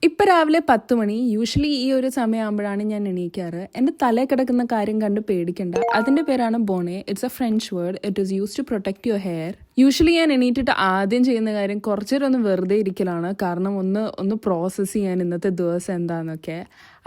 ഇപ്പം രാവിലെ 10 മണി. യൂഷ്വലി ഈ ഒരു സമയമാകുമ്പോഴാണ് ഞാൻ എണീക്കാറ്. എൻ്റെ തലയിൽ കിടക്കുന്ന കാര്യം കണ്ട് പേടിക്കണ്ട. അതിൻ്റെ പേരാണ് bonnet. It's a French word. It is use to protect your hair. Usually ഞാൻ എണീറ്റിട്ട് ആദ്യം ചെയ്യുന്ന കാര്യം കുറച്ചു നേരം ഒന്ന് വെറുതെ ഇരിക്കലാണ്. കാരണം ഒന്ന് പ്രോസസ്സ് ചെയ്യാൻ ഇന്നത്തെ ദിവസം എന്താണെന്നൊക്കെ.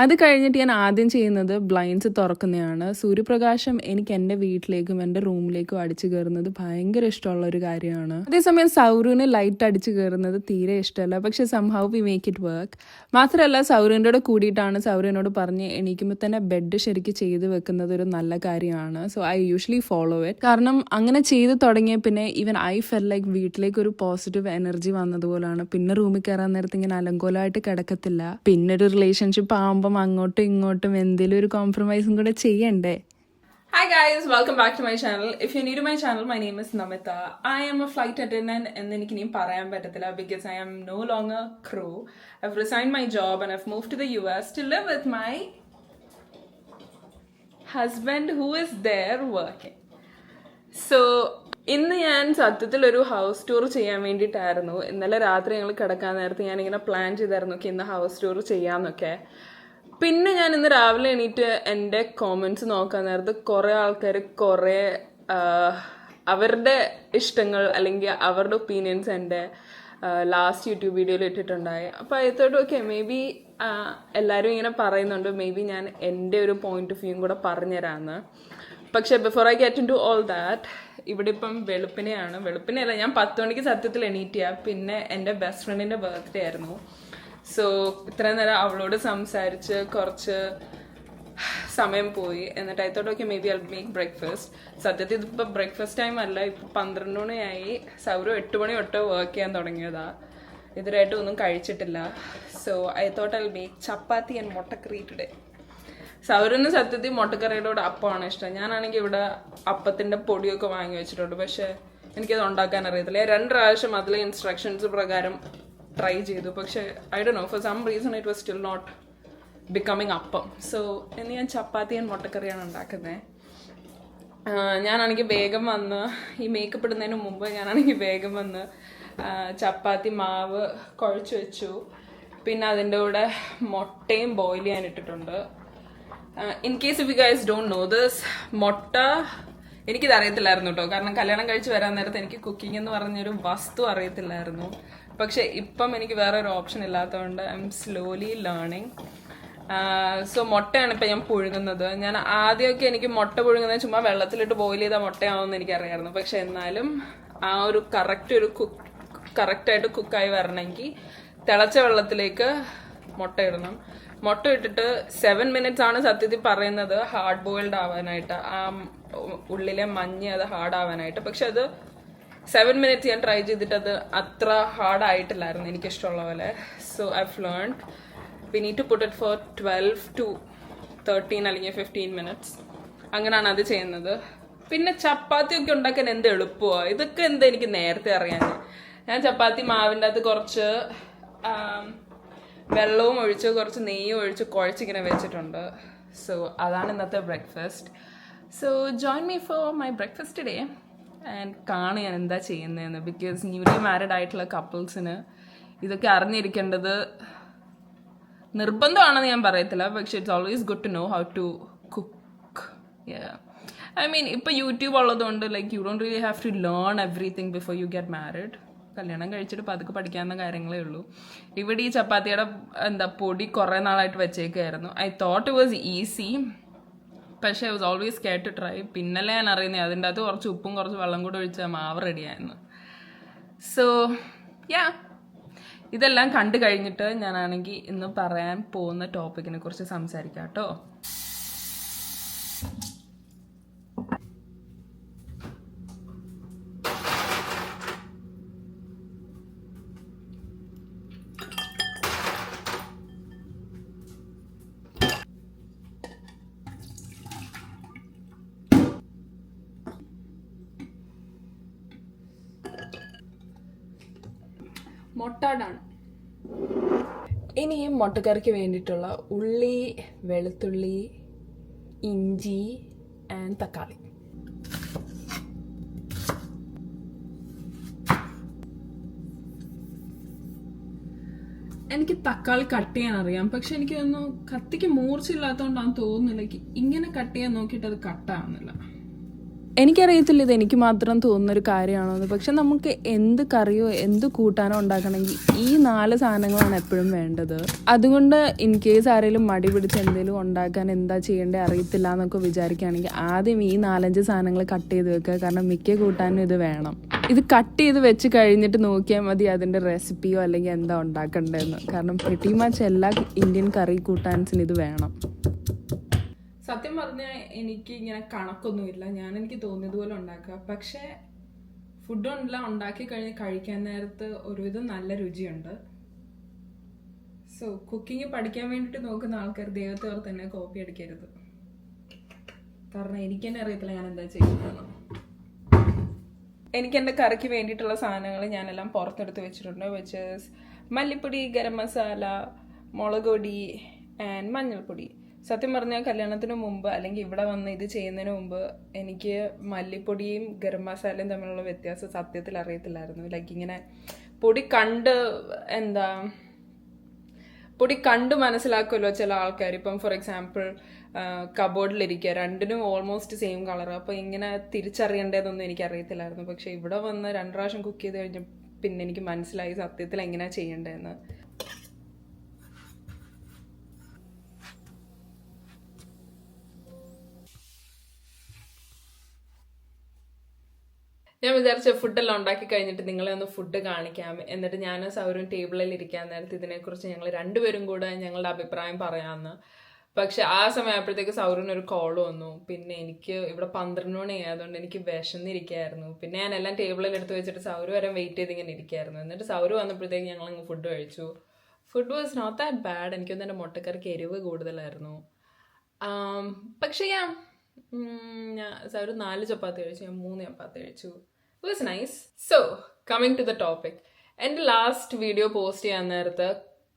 അത് കഴിഞ്ഞിട്ട് ഞാൻ ആദ്യം ചെയ്യുന്നത് ബ്ലൈൻഡ്സ് തുറക്കുന്നതാണ്. സൂര്യപ്രകാശം എനിക്ക് എൻ്റെ വീട്ടിലേക്കും എൻ്റെ റൂമിലേക്കും അടിച്ചു കയറുന്നത് ഭയങ്കര ഇഷ്ടമുള്ള ഒരു കാര്യമാണ്. അതേസമയം സൗരൂന് ലൈറ്റ് അടിച്ചു കയറുന്നത് തീരെ ഇഷ്ടമല്ല. പക്ഷെ somehow we make it work. മാത്രമല്ല സൗരൂൻ്റെ കൂടെ കൂടിയിട്ടാണ് സൗരൂനോട് പറഞ്ഞ് എണീക്കുമ്പോൾ തന്നെ ബെഡ് ശരിക്കും ചെയ്ത് വെക്കുന്നത് ഒരു നല്ല കാര്യമാണ്. So I usually follow it. കാരണം അങ്ങനെ ചെയ്ത് തുടങ്ങിയ പിന്നെ ഈവൻ ഐ ഫെൽ ലൈക്ക് വീട്ടിലേക്ക് ഒരു പോസിറ്റീവ് എനർജി വന്നതുപോലാണ്. പിന്നെ റൂമിൽ കയറാൻ നേരത്ത് ഇങ്ങനെ അലങ്കോലമായിട്ട് കിടക്കത്തില്ല. പിന്നെ ഒരു റിലേഷൻഷിപ്പ് ആകുമ്പോൾ അങ്ങോട്ടും ഇങ്ങോട്ടും എന്തെങ്കിലും ഒരു കോംപ്രമൈസും കൂടെ ചെയ്യണ്ടേ. Hi guys, welcome back to my channel. If you're new to my channel, my name is Namita. I am a flight attendant and then എനിക്കിനിയും പറയാൻ പറ്റത്തില്ല because I am no longer crew. I've resigned my job and I've moved to the US to live with my husband who is there working. So ഇന്ന് ഞാൻ സത്യത്തിൽ ഒരു house tour ചെയ്യാൻ വേണ്ടിയിട്ടായിരുന്നു. ഇന്നലെ രാത്രി ഞങ്ങൾ കിടക്കാൻ നേരത്ത് ഞാനിങ്ങനെ പ്ലാൻ ചെയ്തായിരുന്നു ഇന്ന് ഹൗസ് ടൂർ ചെയ്യാമെന്നൊക്കെ. പിന്നെ ഞാൻ ഇന്ന് രാവിലെ എണീറ്റ് എൻ്റെ കോമൻറ്റ്സ് നോക്കാൻ നേരത്ത് കുറേ ആൾക്കാർ കുറേ അവരുടെ ഇഷ്ടങ്ങൾ അല്ലെങ്കിൽ അവരുടെ ഒപ്പീനിയൻസ് എൻ്റെ ലാസ്റ്റ് യൂട്യൂബ് വീഡിയോയിൽ ഇട്ടിട്ടുണ്ടായി. അപ്പോൾ അതിത്തോട്ട് ഓക്കെ മേ ബി എല്ലാവരും ഇങ്ങനെ പറയുന്നുണ്ട് മേ ബി ഞാൻ എൻ്റെ ഒരു പോയിന്റ് ഓഫ് വ്യൂയും കൂടെ പറഞ്ഞുതരാമെന്ന്. പക്ഷേ before I get into all that, ഇവിടെ ഇപ്പം വെളുപ്പിനെയല്ല ഞാൻ 10 മണിക്ക് സത്യത്തിൽ എണീറ്റിയ. പിന്നെ എൻ്റെ ബെസ്റ്റ് ഫ്രണ്ടിൻ്റെ ബർത്ത്ഡേ ആയിരുന്നു. സോ ഇത്രയും നേരം അവളോട് സംസാരിച്ച് കുറച്ച് സമയം പോയി. എന്നിട്ട് I thought okay maybe I'll make breakfast. സത്യത്തിൽ ഇതിപ്പോൾ ബ്രേക്ക്ഫാസ്റ്റ് ടൈം അല്ല, ഇപ്പം 12 മണിയായി. സൗരം 8 മണി തൊട്ട് വർക്ക് ചെയ്യാൻ തുടങ്ങിയതാ. ഇതിനായിട്ട് ഒന്നും കഴിച്ചിട്ടില്ല. So I thought I'll make chapati and മുട്ടക്കറി ടുഡേ. സൗരന് സത്യത്തിൽ മുട്ടക്കറിയുടെ കൂടെ അപ്പമാണ് ഇഷ്ടം. ഞാനാണെങ്കിൽ ഇവിടെ അപ്പത്തിൻ്റെ പൊടിയൊക്കെ വാങ്ങി വെച്ചിട്ടുണ്ട്. പക്ഷേ എനിക്കത് ഉണ്ടാക്കാൻ അറിയത്തില്ല. 2 പ്രാവശ്യം അതിലെ ഇൻസ്ട്രക്ഷൻസ് പ്രകാരം ട്രൈ ചെയ്തു. പക്ഷേ I don't know for some reason it was still not becoming appam. So ഇന്ന് ഞാൻ ചപ്പാത്തി ആൻഡ് മുട്ടക്കറിയാണ് ഉണ്ടാക്കുന്നത്. ഞാനാണെങ്കിൽ വേഗം വന്ന് ഈ മേക്കപ്പ് ഇടുന്നതിന് മുമ്പ് വേഗം വന്ന് ചപ്പാത്തി മാവ് കുഴച്ച് വെച്ചു. പിന്നെ അതിൻ്റെ കൂടെ മുട്ടയും ബോയിൽ ചെയ്യാൻ ഇട്ടിട്ടുണ്ട്. In case if you guys don't know this, മുട്ട എനിക്കിത് അറിയത്തില്ലായിരുന്നു കേട്ടോ. കാരണം കല്യാണം കഴിച്ച് വരാൻ നേരത്തെ എനിക്ക് കുക്കിംഗ് എന്ന് പറഞ്ഞൊരു വസ്തു അറിയത്തില്ലായിരുന്നു. പക്ഷെ ഇപ്പം എനിക്ക് വേറെ ഒരു ഓപ്ഷൻ ഇല്ലാത്തതുകൊണ്ട് I M slowly learning. So മുട്ടയാണ് ഇപ്പം ഞാൻ പുഴുങ്ങുന്നത്. ഞാൻ ആദ്യമൊക്കെ എനിക്ക് മുട്ട പുഴുങ്ങുന്നത് ചുമ്മാ വെള്ളത്തിലിട്ട് ബോയിൽ ചെയ്താൽ മുട്ടയാവുമെന്ന് എനിക്കറിയായിരുന്നു. പക്ഷെ എന്നാലും ആ ഒരു കറക്റ്റായിട്ട് കുക്കായി വരണമെങ്കിൽ തിളച്ച വെള്ളത്തിലേക്ക് മുട്ട ഇടണം. മുട്ട ഇട്ടിട്ട് 7 minutes ആണ് സത്യത്തിൽ പറയുന്നത് ഹാർഡ് ബോയിൽഡ് ആവാനായിട്ട്, ആ ഉള്ളിലെ മഞ്ഞ് അത് ഹാർഡ് ആവാനായിട്ട്. പക്ഷെ അത് 7 minutes ഞാൻ ട്രൈ ചെയ്തിട്ട് അത് അത്ര ഹാർഡ് ആയിട്ടില്ലായിരുന്നു എനിക്കിഷ്ടമുള്ള പോലെ. So I've learned we need to put it for 12 to 13 അല്ലെങ്കിൽ 15 minutes. അങ്ങനെയാണ് അത് ചെയ്യുന്നത്. പിന്നെ ചപ്പാത്തിയൊക്കെ ഉണ്ടാക്കാൻ എന്ത് എളുപ്പമാണ്. ഇതൊക്കെ എന്താ എനിക്ക് നേരത്തെ അറിയാൻ. ഞാൻ ചപ്പാത്തി മാവിൻ്റെ അകത്ത് കുറച്ച് വെള്ളവും ഒഴിച്ച് കുറച്ച് നെയ്യും ഒഴിച്ച് കുഴച്ചിങ്ങനെ വെച്ചിട്ടുണ്ട്. സോ അതാണ് ഇന്നത്തെ breakfast. So join me for my breakfast day and കാണുക ഞാൻ എന്താ ചെയ്യുന്നതെന്ന്. ബിക്കോസ് ന്യൂലി മാരിഡ് ആയിട്ടുള്ള കപ്പിൾസിന് ഇതൊക്കെ അറിഞ്ഞിരിക്കേണ്ടത് നിർബന്ധമാണെന്ന് ഞാൻ പറയത്തില്ല. പക്ഷെ it's always good to know how to cook. I mean ഇപ്പം യൂട്യൂബ് ഉള്ളതുകൊണ്ട് like you don't really have to learn everything before you get married. കല്യാണം കഴിച്ചിട്ട് പതുക്കെ പഠിക്കാവുന്ന കാര്യങ്ങളേ ഉള്ളൂ. ഇവിടെ ഈ ചപ്പാത്തിയുടെ പൊടി കുറേ നാളായിട്ട് വെച്ചേക്കായിരുന്നു. I thought it was easy, പക്ഷേ I was always scared to try. പിന്നല്ലേ ഞാൻ അറിയുന്നത് അതിൻ്റെ അകത്ത് കുറച്ച് ഉപ്പും കുറച്ച് വെള്ളം കൂടെ ഒഴിച്ചാൽ മാവ് റെഡിയായിരുന്നു. സോ ഇതെല്ലാം കണ്ടു കഴിഞ്ഞിട്ട് ഞാനാണെങ്കിൽ ഇന്ന് പറയാൻ പോകുന്ന ടോപ്പിക്കിനെ കുറിച്ച് സംസാരിക്കാം കേട്ടോ. മുട്ടാടാണ് ഇനി മുട്ടക്കറിക്ക് വേണ്ടിയിട്ടുള്ള ഉള്ളി, വെളുത്തുള്ളി, ഇഞ്ചി ആൻഡ് തക്കാളി. എനിക്ക് തക്കാളി കട്ട് ചെയ്യാൻ അറിയാം, പക്ഷെ എനിക്ക് തോന്നുന്നു കത്തിക്ക് മൂർച്ചയില്ലാത്തതുകൊണ്ടാണ് തോന്നുന്നില്ല, ഇങ്ങനെ കട്ട് ചെയ്യാൻ നോക്കിയിട്ട് അത് കട്ടാവുന്നില്ല. എനിക്കറിയത്തില്ല ഇത് എനിക്ക് മാത്രം തോന്നുന്നൊരു കാര്യമാണോന്ന്, പക്ഷെ നമുക്ക് എന്ത് കറിയോ എന്ത് കൂട്ടാനോ ഉണ്ടാക്കണമെങ്കിൽ ഈ 4 സാധനങ്ങളാണ് എപ്പോഴും വേണ്ടത്. അതുകൊണ്ട് ഇൻ കേസ് ആരെങ്കിലും മടി പിടിച്ച് എന്തെങ്കിലും ഉണ്ടാക്കാൻ എന്താ ചെയ്യേണ്ടത് അറിയത്തില്ല എന്നൊക്കെ വിചാരിക്കുകയാണെങ്കിൽ ആദ്യം ഈ 4-5 സാധനങ്ങൾ കട്ട് ചെയ്ത് വെക്കുക. കാരണം മിക്ക കൂട്ടാനും ഇത് വേണം. ഇത് കട്ട് ചെയ്ത് വെച്ച് കഴിഞ്ഞിട്ട് നോക്കിയാൽ മതി അതിൻ്റെ റെസിപ്പിയോ അല്ലെങ്കിൽ എന്താ ഉണ്ടാക്കേണ്ടതെന്ന്. കാരണം പ്രിറ്റി മച്ച് എല്ലാ ഇന്ത്യൻ കറി കൂട്ടാൻസിന് ഇത് വേണം. സത്യം പറഞ്ഞാൽ എനിക്ക് ഇങ്ങനെ കണക്കൊന്നുമില്ല, എനിക്ക് തോന്നിയതുപോലെ ഉണ്ടാക്കുക. പക്ഷേ ഫുഡെല്ലാം ഉണ്ടാക്കി കഴിഞ്ഞ് കഴിക്കാൻ നേരത്ത് ഒരുവിധം നല്ല രുചിയുണ്ട്. സോ കുക്കിംഗ് പഠിക്കാൻ വേണ്ടിയിട്ട് നോക്കുന്ന ആൾക്കാർ ദൈവത്തെ ഓർ തന്നെ കോപ്പി അടിക്കരുത്. കാരണം എനിക്ക് തന്നെ അറിയത്തില്ല ഞാൻ എന്താ ചെയ്യുന്നത്. എനിക്ക് എൻ്റെ കറിക്ക് വേണ്ടിയിട്ടുള്ള സാധനങ്ങൾ ഞാനെല്ലാം പുറത്തെടുത്ത് വെച്ചിട്ടുണ്ട്. വെച്ച് മല്ലിപ്പൊടി, ഗരം മസാല, മുളക് പൊടി ആൻഡ് മഞ്ഞൾപ്പൊടി. സത്യം പറഞ്ഞാൽ കല്യാണത്തിന് മുമ്പ് അല്ലെങ്കിൽ ഇവിടെ വന്ന് ഇത് ചെയ്യുന്നതിന് മുമ്പ് എനിക്ക് മല്ലിപ്പൊടിയും ഗരം മസാലയും തമ്മിലുള്ള വ്യത്യാസം സത്യത്തിൽ അറിയത്തില്ലായിരുന്നു. ലൈക്ക് ഇങ്ങനെ പൊടി കണ്ട് മനസ്സിലാക്കുമല്ലോ ചില ആൾക്കാർ. ഇപ്പം ഫോർ എക്സാമ്പിൾ കബോർഡിലിരിക്കുക, രണ്ടിനും ഓൾമോസ്റ്റ് സെയിം കളർ. അപ്പോൾ ഇങ്ങനെ തിരിച്ചറിയേണ്ടതൊന്നും എനിക്കറിയത്തില്ലായിരുന്നു. പക്ഷേ ഇവിടെ വന്ന് 2 പ്രാവശ്യം കുക്ക് ചെയ്ത് കഴിഞ്ഞ് പിന്നെ എനിക്ക് മനസ്സിലായി സത്യത്തിൽ എങ്ങനെയാണ് ചെയ്യേണ്ടതെന്ന്. ഞാൻ വിചാരിച്ച ഫുഡെല്ലാം ഉണ്ടാക്കി കഴിഞ്ഞിട്ട് നിങ്ങളെ ഒന്ന് ഫുഡ് കാണിക്കാം. എന്നിട്ട് ഞാൻ സൗരും ടേബിളിൽ ഇരിക്കാൻ നേരത്തെ ഇതിനെക്കുറിച്ച് ഞങ്ങൾ 2 പേരും കൂടെ ഞങ്ങളുടെ അഭിപ്രായം പറയാമെന്ന്. പക്ഷെ ആ സമയമായപ്പോഴത്തേക്ക് സൗറിനൊരു കോൾ വന്നു. പിന്നെ എനിക്ക് ഇവിടെ 12 മണി ആയതുകൊണ്ട് എനിക്ക് വിശന്നിരിക്കുകയായിരുന്നു. പിന്നെ ഞാൻ എല്ലാം ടേബിളിൽ എടുത്ത് വെച്ചിട്ട് സൗര് വരെ വെയിറ്റ് ചെയ്ത് ഇങ്ങനെ ഇരിക്കുകയായിരുന്നു. എന്നിട്ട് സൗര് വന്നപ്പോഴത്തേക്ക് ഞങ്ങൾ അങ്ങ് ഫുഡ് കഴിച്ചു. Food was not that bad. എനിക്കൊന്നും എൻ്റെ മുട്ടക്കറിക്ക് എരിവ് കൂടുതലായിരുന്നു. പക്ഷെ ഞാൻ സൗര് 4 ചപ്പാത്തി കഴിച്ചു, ഞാൻ 3 ചപ്പാത്തി കഴിച്ചു. It was nice. So coming to the topic. എൻ്റെ ലാസ്റ്റ് വീഡിയോ പോസ്റ്റ് ചെയ്യാൻ നേരത്ത്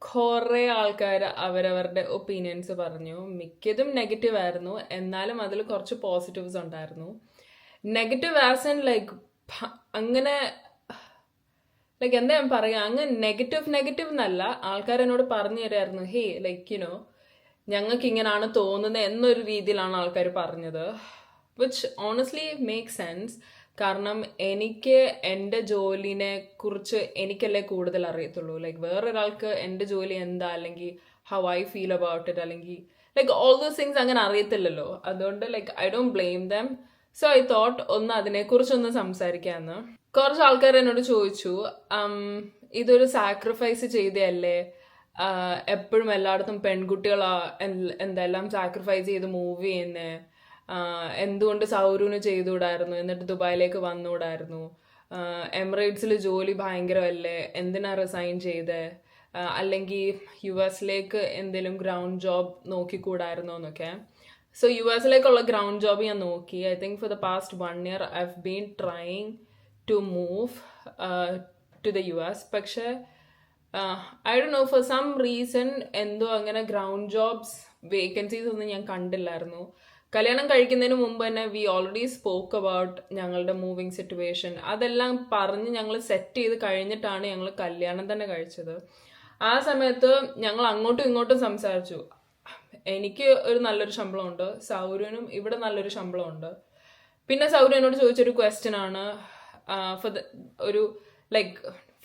കുറേ ആൾക്കാർ അവരവരുടെ ഒപ്പീനിയൻസ് പറഞ്ഞു. മിക്കതും നെഗറ്റീവ് ആയിരുന്നു, എന്നാലും അതിൽ കുറച്ച് പോസിറ്റീവ്സ് ഉണ്ടായിരുന്നു. നെഗറ്റീവ് ആസ് ആൻഡ് അങ്ങനെ എന്താ ഞാൻ പറയുക, അങ്ങ് നെഗറ്റീവ് എന്നല്ല. ആൾക്കാർ എന്നോട് പറഞ്ഞു തരായിരുന്നു, ഹേ ഞങ്ങൾക്ക് ഇങ്ങനെയാണ് തോന്നുന്നത് എന്നൊരു രീതിയിലാണ് ആൾക്കാർ പറഞ്ഞത്. Which honestly make sense. കാരണം എനിക്ക് എൻ്റെ ജോലിനെ കുറിച്ച് എനിക്കല്ലേ കൂടുതൽ അറിയത്തുള്ളൂ. വേറൊരാൾക്ക് എൻ്റെ ജോലി എന്താ, അല്ലെങ്കിൽ how I feel about it, അല്ലെങ്കിൽ ഓൾ ദോസ് തിങ്സ് അങ്ങനെ അറിയത്തില്ലല്ലോ. അതുകൊണ്ട് I don't blame them. So I thought അതിനെക്കുറിച്ചൊന്ന് സംസാരിക്കാമെന്ന്. കുറച്ച് ആൾക്കാർ എന്നോട് ചോദിച്ചു, ഇതൊരു സാക്രിഫൈസ് ചെയ്തല്ലേ, എപ്പോഴും എല്ലായിടത്തും പെൺകുട്ടികളാ എന്തെല്ലാം സാക്രിഫൈസ് ചെയ്ത് മൂവ് ചെയ്യുന്നേ, എന്തുകൊണ്ട് സൗരുവിന് ചെയ്തുകൂടായിരുന്നു, എന്നിട്ട് ദുബായിലേക്ക് വന്നുകൂടായിരുന്നു, എമിറേറ്റ്സിൽ ജോലി ഭയങ്കരമല്ലേ, എന്തിനാ റിസൈൻ ചെയ്തേ, അല്ലെങ്കിൽ US എന്തെങ്കിലും ഗ്രൗണ്ട് ജോബ് നോക്കിക്കൂടായിരുന്നോ എന്നൊക്കെ. സോ US ഗ്രൗണ്ട് ജോബ് ഞാൻ നോക്കി. I think for the past 1 year I've been trying to move to the US. പക്ഷേ I don't know, for some reason എന്തോ അങ്ങനെ ഗ്രൗണ്ട് ജോബ്സ് വേക്കൻസീസ് ഒന്നും ഞാൻ കണ്ടില്ലായിരുന്നു. കല്യാണം കഴിക്കുന്നതിന് മുമ്പ് തന്നെ വി ഓൾറെഡി സ്പോക്ക് അബൌട്ട് ഞങ്ങളുടെ മൂവിങ് സിറ്റുവേഷൻ. അതെല്ലാം പറഞ്ഞ് ഞങ്ങൾ സെറ്റ് ചെയ്ത് കഴിഞ്ഞിട്ടാണ് ഞങ്ങൾ കല്യാണം തന്നെ കഴിച്ചത്. ആ സമയത്ത് ഞങ്ങൾ അങ്ങോട്ടും ഇങ്ങോട്ടും സംസാരിച്ചു. എനിക്ക് ഒരു നല്ലൊരു ശമ്പളമുണ്ട്, സൗരനും ഇവിടെ നല്ലൊരു ശമ്പളമുണ്ട്. പിന്നെ സൗര എന്നോട് ചോദിച്ചൊരു ക്വസ്റ്റ്യൻ ആണ്,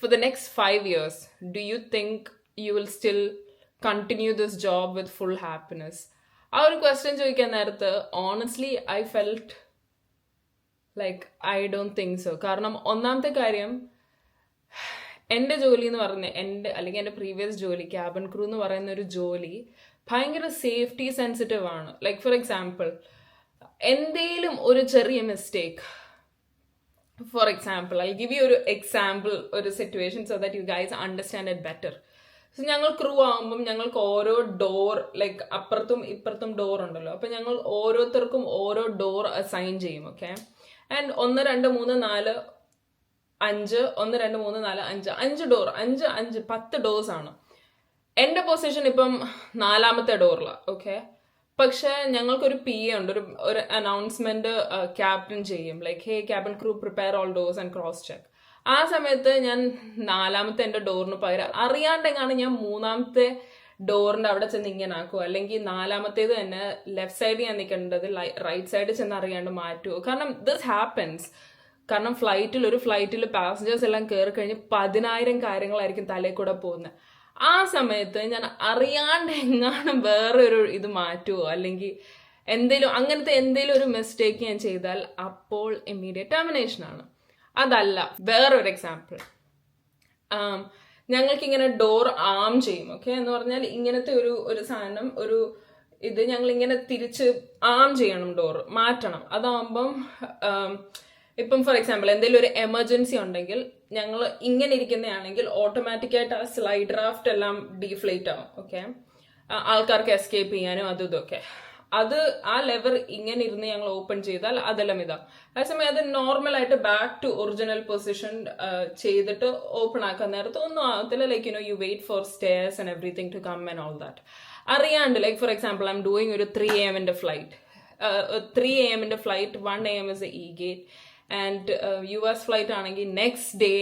for the next 5 years, do you think you will still continue this job with full happiness? ആ ഒരു ക്വസ്റ്റ്യൻ ചോദിക്കാൻ നേരത്ത് honestly I felt I don't think so. കാരണം ഒന്നാമത്തെ കാര്യം, എൻ്റെ ജോലി എന്ന് പറഞ്ഞ അല്ലെങ്കിൽ എൻ്റെ പ്രീവിയസ് ജോലി ക്യാബിൻ ക്രൂ എന്ന് പറയുന്ന ഒരു ജോലി ഭയങ്കര സേഫ്റ്റി സെൻസിറ്റീവ് ആണ്. ഫോർ എക്സാമ്പിൾ, എന്തേലും ഒരു ചെറിയ mistake, for example I'll give you ഒരു എക്സാമ്പിൾ, ഒരു situation, so that you guys understand it better. So ഞങ്ങൾ ക്രൂ ആകുമ്പം ഞങ്ങൾക്ക് ഓരോ ഡോർ, അപ്പുറത്തും ഇപ്പുറത്തും ഡോർ ഉണ്ടല്ലോ. അപ്പം ഞങ്ങൾ ഓരോരുത്തർക്കും ഓരോ ഡോർ അസൈൻ ചെയ്യും. ഓക്കെ, ആൻഡ് 1 2 3 4 5 1 2 3 4 5 ഡോർ, 5 10 ഡോർസ് ആണ്. എൻ്റെ പൊസിഷൻ ഇപ്പം 4ാമത്തെ ഡോറിലാണ്. ഓക്കെ, പക്ഷെ ഞങ്ങൾക്കൊരു PA ഉണ്ട്, ഒരു അനൗൺസ്മെന്റ് ക്യാപ്റ്റൻ ചെയ്യും, hey cabin crew prepare all doors and cross check. ആ സമയത്ത് ഞാൻ 4ാമത്തെ എൻ്റെ ഡോറിന് പകരം അറിയാണ്ടെങ്ങാണ് ഞാൻ 3ാമത്തെ ഡോറിന്റെ അവിടെ ചെന്ന് ഇങ്ങനെ ആക്കുമോ, അല്ലെങ്കിൽ 4ാമത്തേത് തന്നെ ലെഫ്റ്റ് സൈഡ് ഞാൻ നിൽക്കേണ്ടത് റൈറ്റ് സൈഡ് ചെന്ന് അറിയാണ്ട് മാറ്റുമോ. കാരണം ദിസ് ഹാപ്പൻസ്. കാരണം ഒരു ഫ്ലൈറ്റിൽ പാസഞ്ചേഴ്സ് എല്ലാം കയറി കഴിഞ്ഞ് 10,000 കാര്യങ്ങളായിരിക്കും തലയിൽ കൂടെ പോകുന്നത്. ആ സമയത്ത് ഞാൻ അറിയാണ്ട് എങ്ങാനും വേറൊരു ഇത് മാറ്റുമോ, അല്ലെങ്കിൽ അങ്ങനത്തെ എന്തെങ്കിലും ഒരു മിസ്റ്റേക്ക് ഞാൻ ചെയ്താൽ അപ്പോൾ ഇമ്മീഡിയറ്റ് ടെർമിനേഷൻ ആണ്. അതല്ല, വേറൊരു എക്സാമ്പിൾ. ഞങ്ങൾക്കിങ്ങനെ ഡോർ ആം ചെയ്യും, ഓക്കെ, എന്ന് പറഞ്ഞാൽ ഇങ്ങനത്തെ ഒരു സാധനം, ഇത് ഞങ്ങൾ ഇങ്ങനെ തിരിച്ച് ആം ചെയ്യണം, ഡോർ മാറ്റണം. അതാകുമ്പം ഇപ്പം ഫോർ എക്സാമ്പിൾ എന്തെങ്കിലും ഒരു എമർജൻസി ഉണ്ടെങ്കിൽ ഞങ്ങൾ ഇങ്ങനെ ഇരിക്കുന്നതാണെങ്കിൽ ഓട്ടോമാറ്റിക്കായിട്ട് ആ സ്ലൈഡ് ഡ്രാഫ്റ്റ് എല്ലാം ഡീഫ്ലേറ്റ് ആവും, ഓക്കെ, ആൾക്കാർക്ക് എസ്കേപ്പ് ചെയ്യാനും അതും ഇതൊക്കെ. ആ ലെവർ ഇങ്ങനെ ഇരുന്ന് ഞങ്ങൾ ഓപ്പൺ ചെയ്താൽ അതെല്ലാം അതേസമയം അത് നോർമലായിട്ട് ബാക്ക് ടു ഒറിജിനൽ പൊസിഷൻ ചെയ്തിട്ട് ഓപ്പൺ ആക്കാൻ നേരത്ത് ഒന്നും ആകത്തില്ല. Like you wait for stairs and everything to come and all that. അറിയാണ്ട് like for example I am doing ഒരു 3 AM flight, 3 AM flight, 1 AM is a E-gate and US flight ആണെങ്കിൽ next day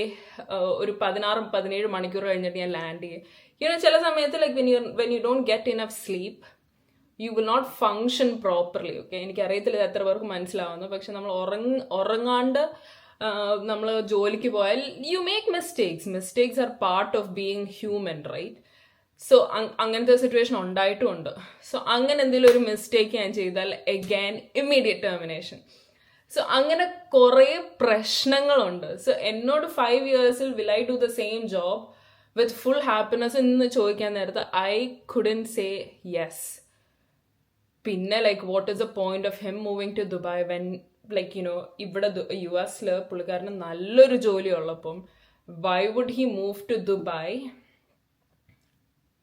ഒരു 16-17 മണിക്കൂർ കഴിഞ്ഞിട്ട് ഞാൻ land ചെയ്യും. ചില സമയത്ത് like when you don't get enough sleep you will not function properly, okay. എനിക്കറിയത്തില്ല ഇത് എത്ര പേർക്ക് മനസ്സിലാവുന്നു, പക്ഷെ നമ്മൾ ഉറങ്ങാണ്ട് നമ്മൾ ജോലിക്ക് പോയാൽ you make mistakes are part of being human, right? So അങ്ങനത്തെ സിറ്റുവേഷൻ ഉണ്ടായിട്ടുമുണ്ട്. സോ അങ്ങനെ എന്തെങ്കിലും ഒരു മിസ്റ്റേക്ക് ഞാൻ ചെയ്താൽ അഗൈൻ ഇമ്മീഡിയറ്റ് ടെർമിനേഷൻ. സോ അങ്ങനെ കുറേ പ്രശ്നങ്ങളുണ്ട്. സോ എന്നോട് 5 yearsൽ will I do the same job with full happiness എന്ന് ചോദിക്കാൻ നേരത്ത് ഐ കുഡന്റ് സേ യെസ്. പിന്നെ like what is the point of him moving to Dubai when like ഇവിടെ US പുള്ളിക്കാരന് നല്ലൊരു ജോലി ഉള്ളപ്പം why would he move to Dubai?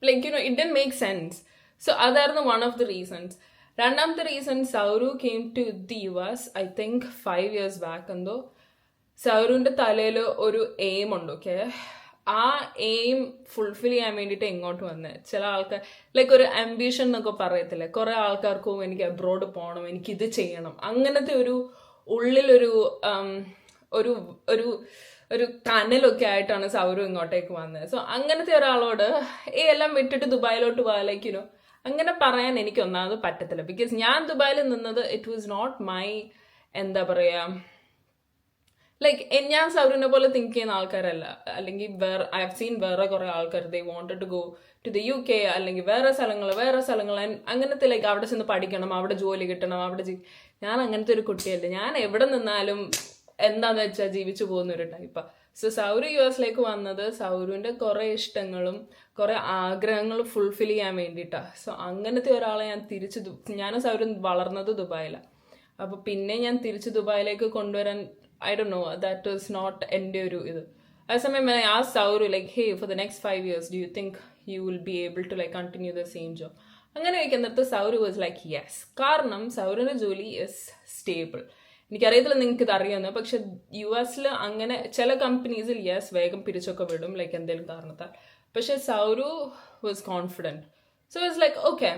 Like it didn't make sense. So അതായിരുന്നു one of the reasons. രണ്ടാമത്തെ reason, Sauru came to the US I think 5 years back എന്തോ. സൗരുവിൻ്റെ തലയിൽ ഒരു എയിം ഉണ്ട്, ഓക്കെ. ആ എയിം ഫുൾഫിൽ ചെയ്യാൻ വേണ്ടിയിട്ട് ഇങ്ങോട്ട് വന്നത്. ചില ആൾക്കാർ ലൈക്ക് ഒരു ആംബിഷൻ എന്നൊക്കെ പറയത്തില്ലേ, കുറേ ആൾക്കാർക്കും എനിക്ക് അബ്രോഡ് പോകണം, എനിക്കിത് ചെയ്യണം, അങ്ങനത്തെ ഉള്ളിലൊരു ഒരു കനലൊക്കെ ആയിട്ടാണ് സൗരു ഇങ്ങോട്ടേക്ക് വന്നത്. സോ അങ്ങനത്തെ ഒരാളോട് എല്ലാം വിട്ടിട്ട് ദുബായിലോട്ട് പോകാലേക്കിനോ അങ്ങനെ പറയാൻ എനിക്ക് ഒന്നാമത് പറ്റത്തില്ല. ബിക്കോസ് ഞാൻ ദുബായിൽ നിന്നത് ഇറ്റ് വാസ് നോട്ട് മൈ, എന്താ പറയുക, ലൈക്ക് ഞാൻ സൗരിനെ പോലെ തിങ്ക് ചെയ്യുന്ന ആൾക്കാരല്ല. അല്ലെങ്കിൽ ഐ ഹവ് സീൻ വേറെ കുറെ ആൾക്കാർ they wanted to go to the UK അല്ലെങ്കിൽ വേറെ സ്ഥലങ്ങൾ അങ്ങനത്തെ ലൈക്ക് അവിടെ ചെന്ന് പഠിക്കണം, അവിടെ ജോലി കിട്ടണം, ഞാൻ അങ്ങനത്തെ ഒരു കുട്ടിയല്ല. ഞാൻ എവിടെ നിന്നാലും എന്താന്ന് വെച്ചാൽ ജീവിച്ചു പോകുന്ന ഒരു ടൈപ്പാണ്. സോ സൗരു US വന്നത് സൗരുവിൻ്റെ കുറേ ഇഷ്ടങ്ങളും കുറേ ആഗ്രഹങ്ങളും ഫുൾഫിൽ ചെയ്യാൻ വേണ്ടിയിട്ടാണ്. സോ അങ്ങനത്തെ ഒരാളെ ഞാൻ സൗരു വളർന്നത് ദുബായിലാണ്. അപ്പോൾ പിന്നെ ഞാൻ തിരിച്ച് ദുബായിലേക്ക് കൊണ്ടുവരാൻ I don't know, that is not എൻ്റെ ഒരു ഇത്. അതേസമയം when I asked Sauru like, hey, for the next 5 years, do you think you will be able to like continue the same job? അങ്ങനെ ചോദിക്കുന്നത് Sauru was like, yes. കാരണം സൗറിൻ്റെ ജോലി is stable. എനിക്കറിയത്തില്ല നിങ്ങൾക്ക് ഇത് അറിയാമെന്ന്, പക്ഷെ US അങ്ങനെ ചില കമ്പനീസിൽ വേഗം പിരിച്ചൊക്കെ വിടും ലൈക്ക് എന്തെങ്കിലും കാരണത്താൽ. പക്ഷെ Sauru was confident. So it's like okay,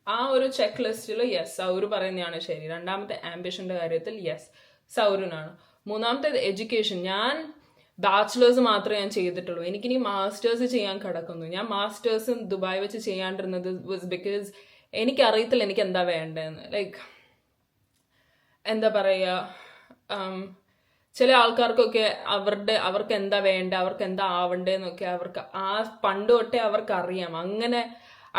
ആ ഒരു ചെക്ക് ലിസ്റ്റിൽ സൗരു പറയുന്നതാണ് ശരി. രണ്ടാമത്തെ ആംബിഷൻ്റെ കാര്യത്തിൽ സൗരുനാണ്. മൂന്നാമത്തേത് എഡ്യൂക്കേഷൻ. ഞാൻ ബാച്ചിലേഴ്സ് മാത്രമേ ഞാൻ ചെയ്തിട്ടുള്ളൂ. എനിക്കിനി മാസ്റ്റേഴ്സ് ചെയ്യാൻ കിടക്കുന്നു. ഞാൻ മാസ്റ്റേഴ്സ് ദുബായ് വെച്ച് ചെയ്യാണ്ടിരുന്നത് വാസ് ബിക്കോസ് എനിക്കറിയത്തില്ല എനിക്ക് എന്താ വേണ്ടതെന്ന്. ലൈക്ക് എന്താ പറയുക, ചില ആൾക്കാർക്കൊക്കെ അവർക്ക് എന്താ വേണ്ട, അവർക്ക് എന്താ ആവണ്ടേന്നൊക്കെ അവർക്ക് പണ്ട് തൊട്ടേ അവർക്കറിയാം.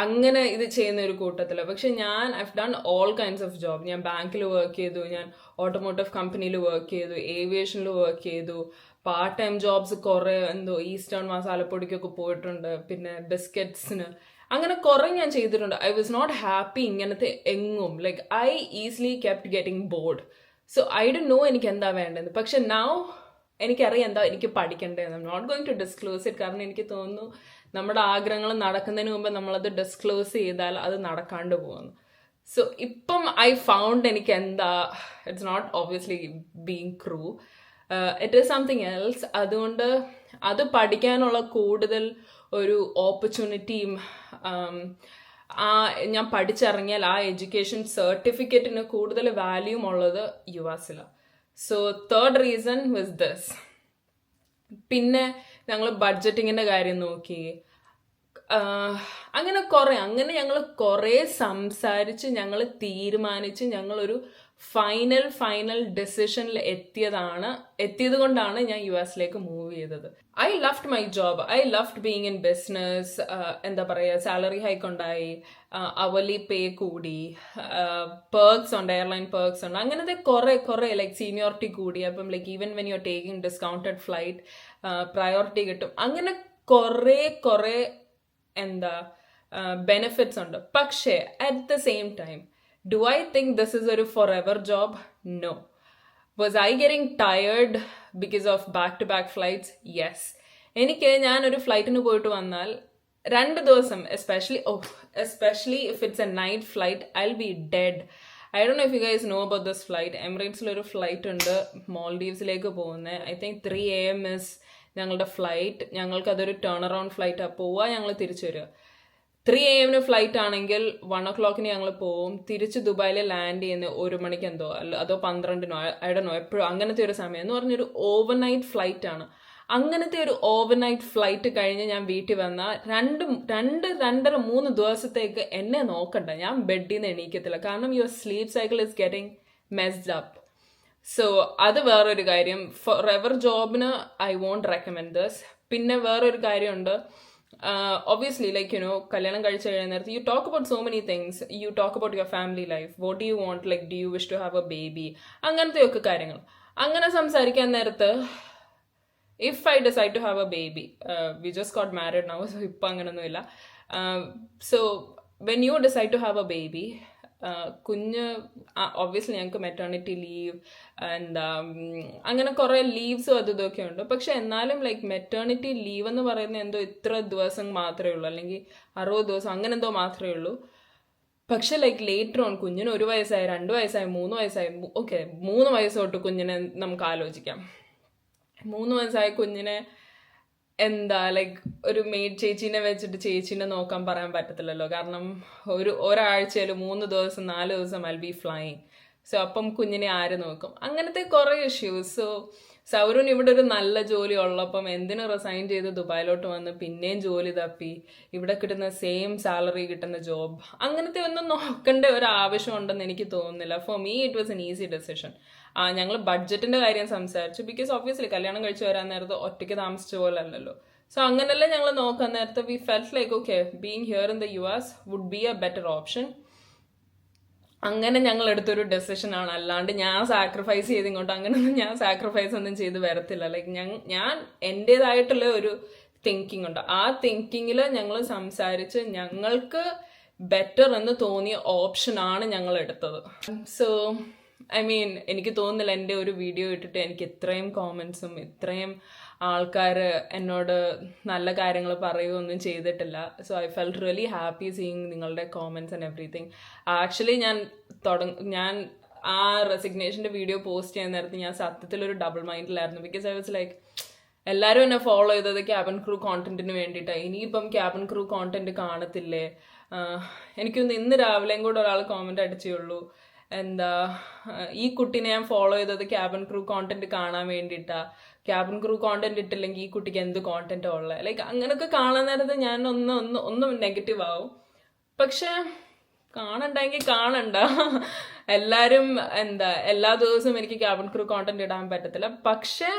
അങ്ങനെ ഇത് ചെയ്യുന്ന ഒരു കൂട്ടത്തില്. പക്ഷെ ഞാൻ I done all kinds of job. ഞാൻ ബാങ്കിൽ വർക്ക് ചെയ്തു, ഞാൻ ഓട്ടോമോട്ടീവ് കമ്പനിയിൽ വർക്ക് ചെയ്തു, ഏവിയേഷനിൽ വർക്ക് ചെയ്തു, പാർട്ട് ടൈം ജോബ്സ് കുറേ ഈസ്റ്റേൺ മസാലപ്പൊടിക്കൊക്കെ പോയിട്ടുണ്ട്, പിന്നെ ബിസ്ക്കറ്റ്സിന്, അങ്ങനെ കുറേ ഞാൻ ചെയ്തിട്ടുണ്ട്. ഐ വാസ് നോട്ട് ഹാപ്പി ഇങ്ങനത്തെ എങ്ങും. Like I easily kept getting bored. So I don't know എനിക്ക് എന്താ വേണ്ടത്. പക്ഷെ നൗ എനിക്കറിയാം എന്താ എനിക്ക് പഠിക്കേണ്ടതെന്ന്. I am not going to disclose it. കാരണം എനിക്ക് തോന്നുന്നു നമ്മുടെ ആഗ്രഹങ്ങൾ നടക്കുന്നതിന് മുമ്പ് നമ്മളത് ഡിസ്ക്ലോസ് ചെയ്താൽ അത് നടക്കാണ്ട് പോകുന്നു. സോ ഇപ്പം ഐ ഫൗണ്ട് എനിക്ക് എന്താ, it's not obviously being crew, it is something else. അതുകൊണ്ട് അത് പഠിക്കാനുള്ള കൂടുതൽ ഒരു ഓപ്പർച്യൂണിറ്റിയും ഞാൻ പഠിച്ചിറങ്ങിയാൽ ആ എഡ്യൂക്കേഷൻ സർട്ടിഫിക്കറ്റിന് കൂടുതൽ വാല്യൂം ഉള്ളത് US. So third reason was this. പിന്നെ ഞങ്ങൾ ബഡ്ജറ്റിങ്ങിൻ്റെ കാര്യം നോക്കി. അങ്ങനെ ഞങ്ങൾ കുറേ സംസാരിച്ച് ഞങ്ങൾ തീരുമാനിച്ച് ഞങ്ങളൊരു ഫൈനൽ ഡിസിഷനിൽ എത്തിയത് കൊണ്ടാണ് ഞാൻ US മൂവ് ചെയ്തത്. I loved my job, I loved being in business. എന്താ പറയുക, സാലറി ഹൈക്ക് ഉണ്ടായി, അവലി പേ കൂടി, പേർക്സ് ഉണ്ട്, എയർലൈൻ പേർക്സ് ഉണ്ട്, അങ്ങനത്തെ കുറേ ലൈക്ക് സീനിയോറിറ്റി കൂടി. അപ്പം like even when you are taking discounted flight priority കിട്ടും. അങ്ങനെ കുറേ എന്താ ബെനിഫിറ്റ്സ് ഉണ്ട്. പക്ഷേ at the same time, do I think this is a forever job? No. Was I getting tired because of back-to-back flights? Yes. ഞാനൊരു ഫ്ലൈറ്റിന് പോയിട്ട് വന്നാൽ 2 ദിവസം, especially if it's a night flight, I'll be dead. I don't know if you guys know about this flight. Emirates-lൊരു flight ഉണ്ട് മാൽഡീവ്സിലേക്ക് പോകുന്നത്. I think 3 AM is ഞങ്ങളുടെ ഫ്ലൈറ്റ്. ഞങ്ങൾക്ക് അതൊരു ടേൺ അറൗണ്ട് ഫ്ലൈറ്റാണ്. പോവുക, ഞങ്ങൾ തിരിച്ചു വരിക. 3 AM ഫ്ലൈറ്റ് ആണെങ്കിൽ 1 o'clock ഞങ്ങൾ പോവും. തിരിച്ച് ദുബായിൽ ലാൻഡ് ചെയ്യുന്ന 1 മണിക്ക് എന്തോ, അതോ 12-നോ, ഐ ഡോണ്ട് നോ, എപ്പോഴും അങ്ങനത്തെ ഒരു സമയം എന്ന് പറഞ്ഞൊരു ഓവർനൈറ്റ് ഫ്ലൈറ്റ് ആണ്. അങ്ങനത്തെ ഒരു ഓവർനൈറ്റ് ഫ്ലൈറ്റ് കഴിഞ്ഞ് ഞാൻ വീട്ടിൽ വന്നാൽ 2-3 ദിവസത്തേക്ക് എന്നെ നോക്കണ്ട, ഞാൻ ബെഡിൽ നിന്ന് എണീക്കത്തില്ല. കാരണം your sleep cycle is getting messed up. So അത് വേറൊരു കാര്യം. ഫോർ എവർ ജോബിന് ഐ വോണ്ട് റെക്കമെൻഡ് ദിസ്. പിന്നെ വേറൊരു കാര്യമുണ്ട്. Obviously, like, you know, kalyanam kalicha kazhinathu you talk about so many things. You talk about your family life. What do you want? Like, do you wish to have a baby? Anganathe okke karyangal angana samsarikkan nerathu, if I decide to have a baby, we just got married now, so ippa anganonnu illa. So when you decide to have a baby, കുഞ്ഞ് obviously ഞങ്ങൾക്ക് maternity leave അങ്ങനെ കുറേ ലീവ്സും ഇതൊക്കെ ഉണ്ട്. പക്ഷെ എന്നാലും like maternity leave എന്ന് പറയുന്നത് എന്തോ ഇത്ര ദിവസം മാത്രമേ ഉള്ളൂ, അല്ലെങ്കിൽ 60 ദിവസം അങ്ങനെ എന്തോ മാത്രമേ ഉള്ളൂ. പക്ഷെ ലൈക്ക് ലേറ്റർ ഓൺ കുഞ്ഞിന് 1 വയസ്സായി, 2 വയസ്സായി, 3 വയസ്സായി, ഓക്കെ 3 വയസ്സ് തൊട്ട് കുഞ്ഞിനെ നമുക്ക് ആലോചിക്കാം. 3 വയസ്സായ കുഞ്ഞിനെ എന്താ ലൈക്ക് ഒരു മെയ്ഡ് ചേച്ചീനെ വെച്ചിട്ട് ചേച്ചീനെ നോക്കാൻ പറയാൻ പറ്റത്തില്ലല്ലോ. കാരണം ഒരാഴ്ചയിൽ 3 ദിവസം 4 ദിവസം I'll be flying. സോ അപ്പം കുഞ്ഞിനെ ആര് നോക്കും? അങ്ങനത്തെ കുറേ ഇഷ്യൂസ്. സോ സൗരന് ഇവിടെ ഒരു നല്ല ജോലി ഉള്ളപ്പം എന്തിനു റിസൈൻ ചെയ്ത് ദുബായിലോട്ട് വന്ന് പിന്നെയും ജോലി തപ്പി ഇവിടെ കിട്ടുന്ന സെയിം സാലറി കിട്ടുന്ന ജോബ്, അങ്ങനത്തെ ഒന്നും നോക്കേണ്ട ഒരു ആവശ്യം ഉണ്ടെന്ന് എനിക്ക് തോന്നുന്നില്ല. For me it was an easy decision. ഞങ്ങൾ ബഡ്ജറ്റിന്റെ കാര്യം സംസാരിച്ചു. ബിക്കോസ് ഒബ്വിയസ്ലി കല്യാണം കഴിച്ച് വരാൻ നേരത്ത് ഒറ്റയ്ക്ക് താമസിച്ച പോലെ അല്ലല്ലോ. സോ അങ്ങനെയല്ല ഞങ്ങൾ നോക്കാൻ നേരത്ത് we felt like okay being here in the US would be a better option. അങ്ങനെ ഞങ്ങൾ എടുത്തൊരു ഡെസിഷനാണ്. അല്ലാണ്ട് ഞാൻ സാക്രിഫൈസ് ചെയ്തിങ്ങോട്ട് അങ്ങനെയൊന്നും ഞാൻ സാക്രിഫൈസ് ഒന്നും ചെയ്ത് വരത്തില്ല. ലൈക്ക് ഞാൻ എൻ്റേതായിട്ടുള്ള ഒരു തിങ്കിങ് ഉണ്ട്. ആ തിങ്കിങ്ങിൽ ഞങ്ങൾ സംസാരിച്ച് ഞങ്ങൾക്ക് ബെറ്റർ എന്ന് തോന്നിയ ഓപ്ഷനാണ് ഞങ്ങൾ എടുത്തത്. സോ ഐ മീൻ എനിക്ക് തോന്നുന്നില്ല എൻ്റെ ഒരു വീഡിയോ ഇട്ടിട്ട് എനിക്ക് ഇത്രയും കോമൻസും ഇത്രയും ആൾക്കാർ എന്നോട് നല്ല കാര്യങ്ങൾ പറയുകയൊന്നും ചെയ്തിട്ടില്ല. So I felt really happy seeing നിങ്ങളുടെ കോമൻസ് ആൻഡ് എവറിത്തിങ്. ആക്ച്വലി ഞാൻ ആ റെസിഗ്നേഷൻ്റെ വീഡിയോ പോസ്റ്റ് ചെയ്യുന്ന നേരത്ത് ഞാൻ സത്യത്തിലൊരു ഡബിൾ മൈൻഡിലായിരുന്നു. ബിക്കോസ് ഐ വാസ് ലൈക്ക് എല്ലാവരും എന്നെ ഫോളോ ചെയ്തത് ക്യാബിൻ ക്രൂ കോണ്ടന്റിന് വേണ്ടിയിട്ടാണ്. ഇനിയിപ്പം ക്യാബിൻ ക്രൂ കോണ്ടന്റ് കാണത്തില്ലേ? എനിക്കൊന്ന് ഇന്ന് രാവിലെയും കൂടെ ഒരാൾ കോമൻറ്റ് അടിച്ചേ ഉള്ളൂ, എന്താ ഈ കുട്ടീനെ ഞാൻ ഫോളോ ചെയ്തത് ക്യാബിൻ ക്രൂ കോണ്ടന്റ് കാണാൻ വേണ്ടിയിട്ടാ, ക്യാബിൻ ക്രൂ കോണ്ടന്റ് ഇട്ടില്ലെങ്കിൽ ഈ കുട്ടിക്ക് എന്ത് കോണ്ടന്റാ ഉള്ളത്. ലൈക്ക് അങ്ങനെയൊക്കെ കാണാൻ നേരത്ത് ഞാൻ ഒന്ന് നെഗറ്റീവ് ആവും. പക്ഷെ കാണണ്ടെങ്കിൽ കാണണ്ട. എല്ലാവരും എല്ലാ ദിവസവും എനിക്ക് ക്യാബിൻ ക്രൂ കോണ്ടന്റ് ഇടാൻ പറ്റത്തില്ല. പക്ഷെ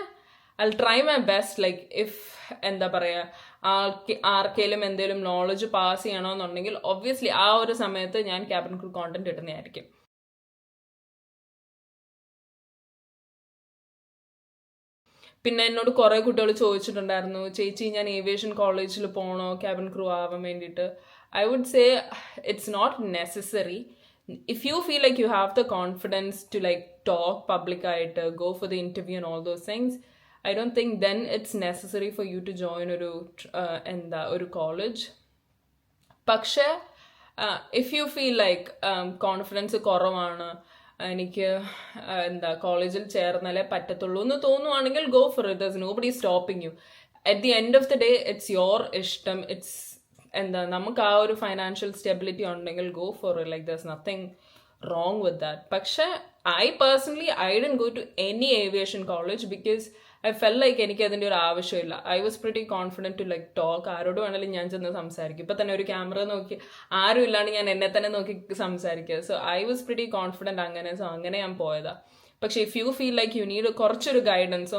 I'll try my best. Like if എന്താ പറയുക ആർക്കെങ്കിലും എന്തെങ്കിലും നോളജ് പാസ് ചെയ്യണമെന്നുണ്ടെങ്കിൽ ഒബ്വിയസ്ലി ആ ഒരു സമയത്ത് ഞാൻ ക്യാബിൻ ക്രൂ കോണ്ടന്റ് ഇടുന്നതായിരിക്കും. പിന്നെ എന്നോട് കുറേ കുട്ടികൾ ചോദിച്ചിട്ടുണ്ടായിരുന്നു, ചേച്ചി ഞാൻ ഏവിയേഷൻ കോളേജിൽ പോകണോ ക്യാബിൻ ക്രൂ ആവാൻ വേണ്ടിയിട്ട്. I would say it's not necessary. If you feel like you have the confidence to like talk പബ്ലിക്കായിട്ട്, go for the interview and all those things, I don't think then it's necessary for you to join ഒരു college. പക്ഷേ if you feel like confidence കുറവാണ്, എനിക്ക് കോളേജിൽ ചേർന്നാലേ പറ്റത്തുള്ളൂ എന്ന് തോന്നുവാണെങ്കിൽ go for it. There's nobody stopping you. At the end of the day it's your ഇഷ്ടം. ഇറ്റ്സ് നമുക്ക് ആ ഒരു ഫൈനാൻഷ്യൽ സ്റ്റെബിലിറ്റി ഉണ്ടെങ്കിൽ go for it. Like there's nothing wrong with that. പക്ഷെ I personally didn't go to any aviation college because I felt like എനിക്ക് അതിൻ്റെ ഒരു ആവശ്യമില്ല. I was pretty confident to like talk. ആരോട് വേണമെങ്കിലും ഞാൻ ചെന്ന് സംസാരിക്കും. ഇപ്പം തന്നെ ഒരു ക്യാമറ നോക്കി ആരും ഇല്ലാണ്ട് ഞാൻ എന്നെ തന്നെ നോക്കി സംസാരിക്കുക. So I was pretty confident അങ്ങനെ. സോ അങ്ങനെ ഞാൻ പോയതാ. പക്ഷേ ഇഫ് യു ഫീൽ ലൈക്ക് യു നീഡ് കുറച്ചൊരു ഗൈഡൻസ്,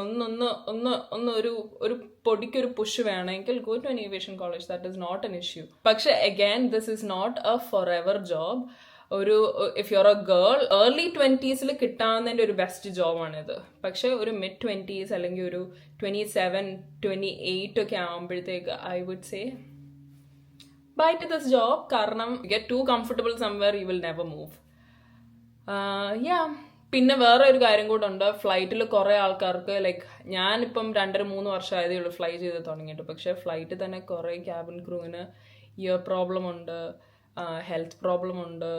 ഒരു പൊടിക്കൊരു പുഷ് വേണമെങ്കിൽ go to an aviation college. That is not an issue. പക്ഷെ again this is not a forever job. If you are a girl early 20s കിട്ടാവുന്നതിൻ്റെ ഒരു best ജോബാണിത്. പക്ഷെ ഒരു മിഡ് 20s അല്ലെങ്കിൽ ഒരു 27, 28 ഒക്കെ ആകുമ്പോഴത്തേക്ക് I would say bye to this job. കാരണം get to comfortable somewhere you will never move. പിന്നെ വേറെ ഒരു കാര്യം കൂടെ ഉണ്ട്. ഫ്ലൈറ്റിൽ കുറേ ആൾക്കാർക്ക് ലൈക്ക് ഞാനിപ്പം 2-3 വർഷമായതേ ഉള്ളൂ ഫ്ലൈ ചെയ്ത് തുടങ്ങിയിട്ട്. പക്ഷേ ഫ്ലൈറ്റിൽ തന്നെ കുറേ ക്യാബിൻ ക്രൂവിന് ഇയർ പ്രോബ്ലം ഉണ്ട്, ഹെൽത്ത് പ്രോബ്ലം ഉണ്ട്,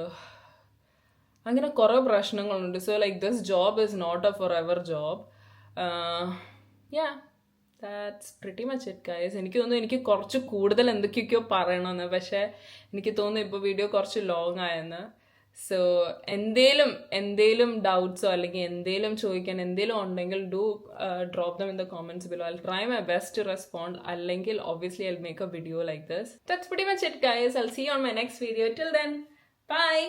അങ്ങനെ കുറേ പ്രശ്നങ്ങളുണ്ട്. So like this job is not a forever job. That's pretty much it guys. എനിക്ക് തോന്നുന്നു എനിക്ക് കുറച്ച് കൂടുതൽ എന്തൊക്കെയൊക്കെയോ പറയണമെന്ന്. പക്ഷേ എനിക്ക് തോന്നുന്നു ഇപ്പോൾ വീഡിയോ കുറച്ച് ലോങ് ആയെന്ന്. സോ എന്തേലും ഡൗട്ട്സോ അല്ലെങ്കിൽ എന്തേലും ചോദിക്കാൻ എന്തേലും ഉണ്ടെങ്കിൽ do drop them in the comments below. I'll try my best to respond. അല്ലെങ്കിൽ obviously I'll make a video like this. That's pretty much it guys. I'll see you on my next video. Till then, bye.